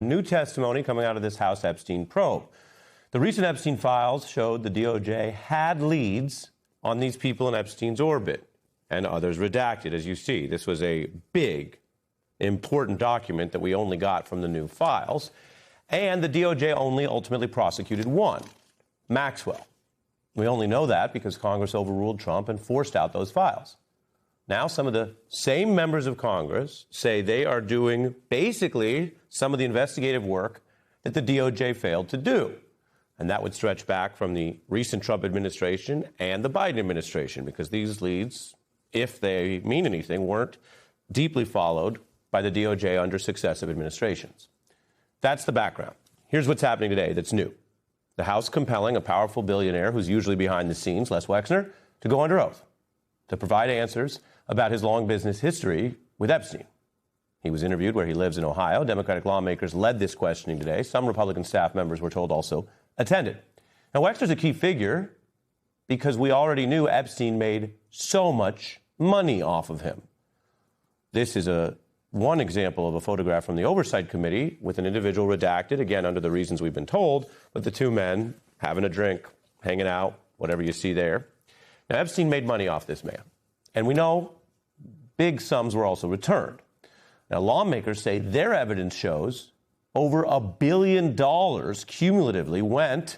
New testimony coming out of this House Epstein probe. The recent Epstein files showed the DOJ had leads on these people in Epstein's orbit and others redacted, as you see. This was a big, important document that we only got from the new files. And the DOJ only ultimately prosecuted one, Maxwell. We only know that because Congress overruled Trump and forced out those files. Now, some of the same members of Congress say they are doing basically some of the investigative work that the DOJ failed to do. And that would stretch back from the recent Trump administration and the Biden administration, because these leads, if they mean anything, weren't deeply followed by the DOJ under successive administrations. That's the background. Here's what's happening today that's new. The House compelling a powerful billionaire who's usually behind the scenes, Les Wexner, to go under oath, to provide answers about his long business history with Epstein. He was interviewed where he lives in Ohio. Democratic lawmakers led this questioning today. Some Republican staff members, we're told, also attended. Now, Wexner's a key figure because we already knew Epstein made so much money off of him. This is one example of a photograph from the Oversight Committee with an individual redacted, again, under the reasons we've been told, but the two men having a drink, hanging out, whatever you see there. Now, Epstein made money off this man, and we know big sums were also returned. Now, lawmakers say their evidence shows over $1 billion cumulatively went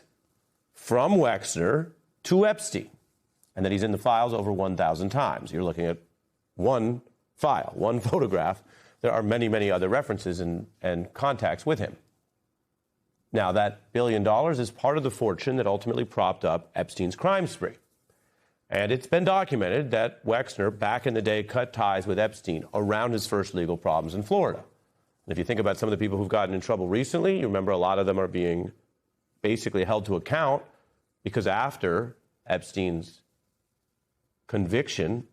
from Wexner to Epstein, and that he's in the files over 1,000 times. You're looking at one file, one photograph. There are many, many other references and contacts with him. Now, that $1 billion is part of the fortune that ultimately propped up Epstein's crime spree. And it's been documented that Wexner, back in the day, cut ties with Epstein around his first legal problems in Florida. And if you think about some of the people who've gotten in trouble recently, you remember a lot of them are being basically held to account because after Epstein's conviction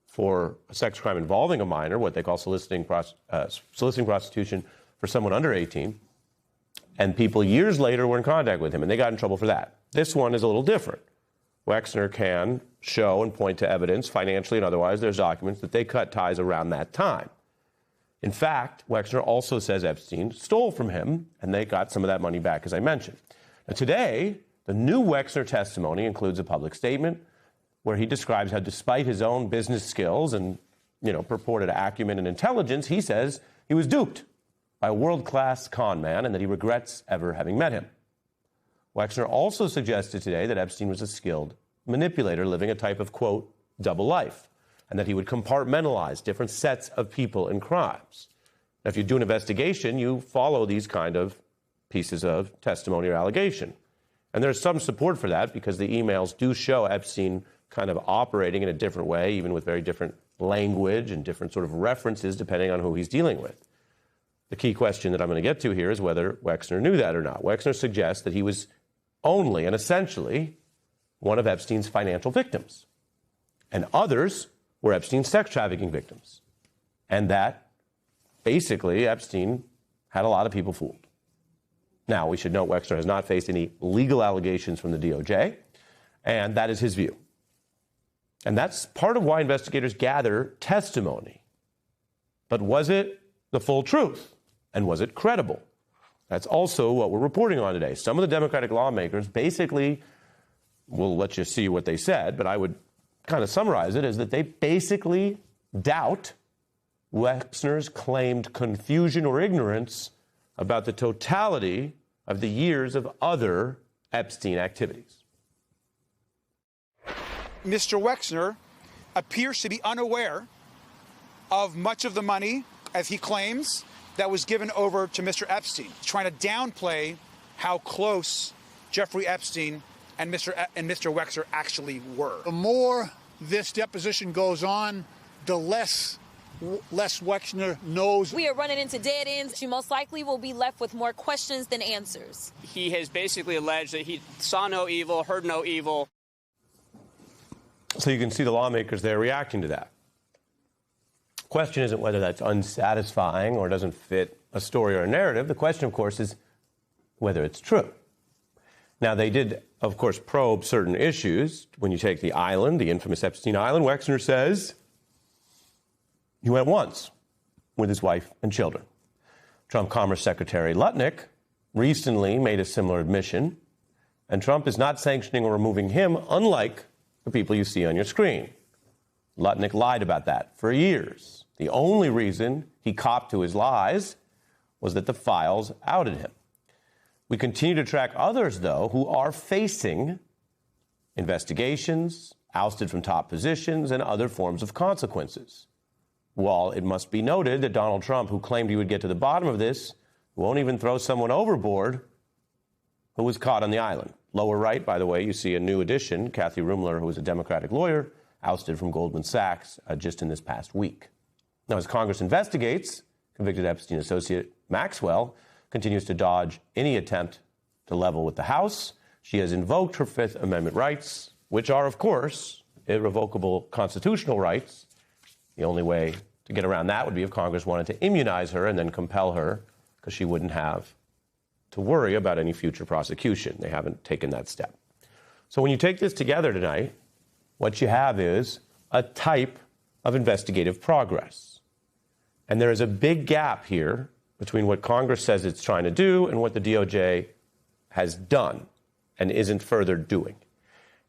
for a sex crime involving a minor, what they call soliciting prostitution for someone under 18, and people years later were in contact with him, and they got in trouble for that. This one is a little different. Wexner can show and point to evidence, financially and otherwise, there's documents that they cut ties around that time. In fact, Wexner also says Epstein stole from him, and they got some of that money back, as I mentioned. Now, today, the new Wexner testimony includes a public statement where he describes how, despite his own business skills and, purported acumen and intelligence, he says he was duped by a world-class con man and that he regrets ever having met him. Wexner also suggested today that Epstein was a skilled manipulator living a type of, quote, double life, and that he would compartmentalize different sets of people and crimes. Now, if you do an investigation, you follow these kind of pieces of testimony or allegation. And there's some support for that because the emails do show Epstein kind of operating in a different way, even with very different language and different sort of references depending on who he's dealing with. The key question that I'm going to get to here is whether Wexner knew that or not. Wexner suggests that he was only and essentially one of Epstein's financial victims, and others were Epstein's sex trafficking victims, and that basically Epstein had a lot of people fooled. Now, we should note Wexner has not faced any legal allegations from the DOJ, and that is his view. And that's part of why investigators gather testimony. But was it the full truth? And was it credible? That's also what we're reporting on today. Some of the Democratic lawmakers basically, we'll let you see what they said, but I would kind of summarize it as that they basically doubt Wexner's claimed confusion or ignorance about the totality of the years of other Epstein activities. Mr. Wexner appears to be unaware of much of the money, as he claims, that was given over to Mr. Epstein, trying to downplay how close Jeffrey Epstein and Mr. Wexner actually were. The more this deposition goes on, the less Wexner knows. We are running into dead ends. You most likely will be left with more questions than answers. He has basically alleged that he saw no evil, heard no evil. So you can see the lawmakers there reacting to that. Question isn't whether that's unsatisfying or doesn't fit a story or a narrative. The question, of course, is whether it's true. Now, they did, of course, probe certain issues. When you take the island, the infamous Epstein Island, Wexner says he went once with his wife and children. Trump Commerce Secretary Lutnick recently made a similar admission, and Trump is not sanctioning or removing him, unlike the people you see on your screen. Lutnick lied about that for years. The only reason he copped to his lies was that the files outed him. We continue to track others, though, who are facing investigations, ousted from top positions, and other forms of consequences. While it must be noted that Donald Trump, who claimed he would get to the bottom of this, won't even throw someone overboard who was caught on the island. Lower right, by the way, you see a new addition, Kathy Rumler, who is a Democratic lawyer, ousted from Goldman Sachs just in this past week. Now, as Congress investigates, convicted Epstein associate Maxwell continues to dodge any attempt to level with the House. She has invoked her Fifth Amendment rights, which are, of course, irrevocable constitutional rights. The only way to get around that would be if Congress wanted to immunize her and then compel her, because she wouldn't have to worry about any future prosecution. They haven't taken that step. So when you take this together tonight, what you have is a type of investigative progress. And there is a big gap here between what Congress says it's trying to do and what the DOJ has done and isn't further doing.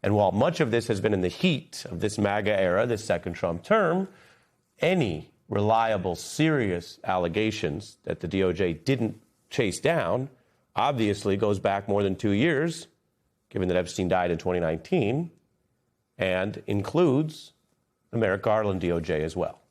And while much of this has been in the heat of this MAGA era, this second Trump term, any reliable, serious allegations that the DOJ didn't chase down obviously goes back more than 2 years, given that Epstein died in 2019, and includes the Merrick Garland DOJ as well.